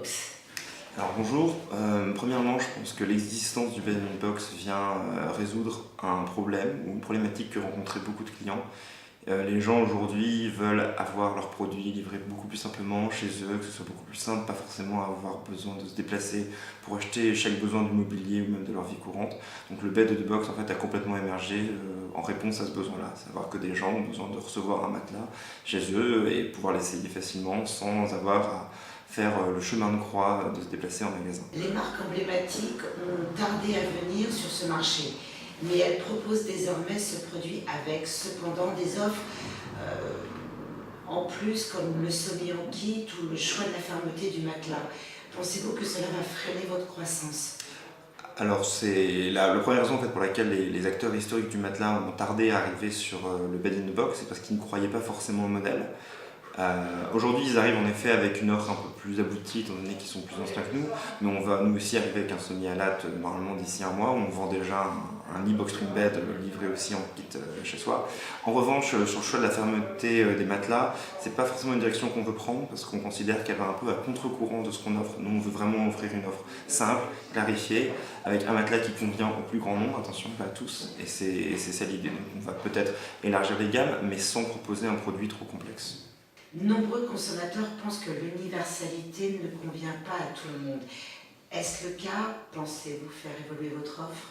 Box. Alors bonjour, premièrement je pense que l'existence du Bed Box vient résoudre un problème ou une problématique que rencontraient beaucoup de clients. Les gens aujourd'hui veulent avoir leurs produits livrés beaucoup plus simplement chez eux, que ce soit beaucoup plus simple, pas forcément avoir besoin de se déplacer pour acheter chaque besoin du mobilier ou même de leur vie courante. Donc le Bed Box en fait a complètement émergé en réponse à ce besoin-là, savoir que des gens ont besoin de recevoir un matelas chez eux et pouvoir l'essayer facilement sans avoir à faire le chemin de croix de se déplacer en magasin. Les marques emblématiques ont tardé à venir sur ce marché, mais elles proposent désormais ce produit avec cependant des offres en plus comme le sommeil en kit ou le choix de la fermeté du matelas. Pensez-vous que cela va freiner votre croissance? Alors c'est la première raison en fait, pour laquelle les acteurs historiques du matelas ont tardé à arriver sur le Bed in the Box, c'est parce qu'ils ne croyaient pas forcément au modèle. Aujourd'hui ils arrivent en effet avec une offre un peu plus aboutie étant donné qu'ils sont plus anciens que nous, mais on va nous aussi arriver avec un semi à latte normalement d'ici un mois où on vend déjà un e-box twin bed livré aussi en kit chez soi. En revanche sur le choix de la fermeté des matelas, c'est pas forcément une direction qu'on veut prendre parce qu'on considère qu'elle va un peu à contre-courant de ce qu'on offre. Nous on veut vraiment offrir une offre simple, clarifiée, avec un matelas qui convient au plus grand nombre, attention pas à tous, et c'est ça l'idée. Donc on va peut-être élargir les gammes mais sans proposer un produit trop complexe. Nombreux consommateurs pensent que l'universalité ne convient pas à tout le monde. Est-ce le cas? Pensez-vous faire évoluer votre offre?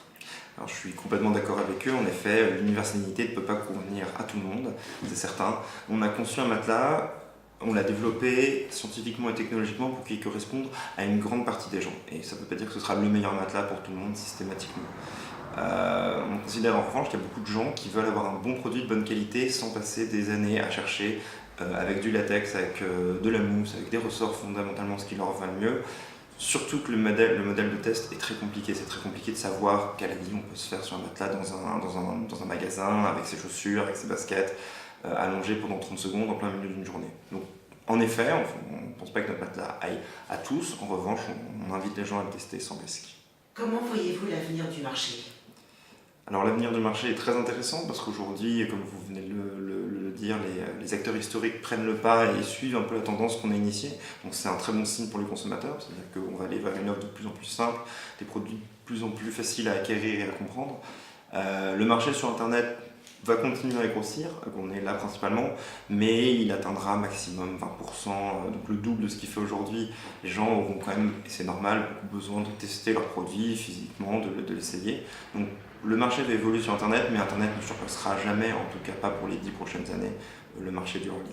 Alors, je suis complètement d'accord avec eux, en effet, l'universalité ne peut pas convenir à tout le monde, c'est certain. On a conçu un matelas, on l'a développé scientifiquement et technologiquement pour qu'il corresponde à une grande partie des gens. Et ça ne veut pas dire que ce sera le meilleur matelas pour tout le monde systématiquement. On considère en revanche qu'il y a beaucoup de gens qui veulent avoir un bon produit de bonne qualité sans passer des années à chercher avec du latex, avec de la mousse, avec des ressorts fondamentalement ce qui leur va le mieux. Surtout que le modèle de test est très compliqué. C'est très compliqué de savoir quelle avis on peut se faire sur un matelas dans un magasin, avec ses chaussures, avec ses baskets, allongé pendant 30 secondes en plein milieu d'une journée. Donc, en effet, on ne pense pas que notre matelas aille à tous. En revanche, on invite les gens à le tester sans risque. Comment voyez-vous l'avenir du marché? Alors l'avenir du marché est très intéressant parce qu'aujourd'hui, comme vous venez de le dire, les acteurs historiques prennent le pas et suivent un peu la tendance qu'on a initiée. Donc c'est un très bon signe pour les consommateurs, c'est-à-dire qu'on va aller vers une offre de plus en plus simple, des produits de plus en plus faciles à acquérir et à comprendre. Le marché sur Internet va continuer à grossir, on est là principalement, mais il atteindra maximum 20%, donc le double de ce qu'il fait aujourd'hui. Les gens auront quand même, et c'est normal, beaucoup besoin de tester leurs produits physiquement, de l'essayer. Donc le marché va évoluer sur Internet, mais Internet ne surpassera jamais, en tout cas pas pour les 10 prochaines années, le marché du hors ligne.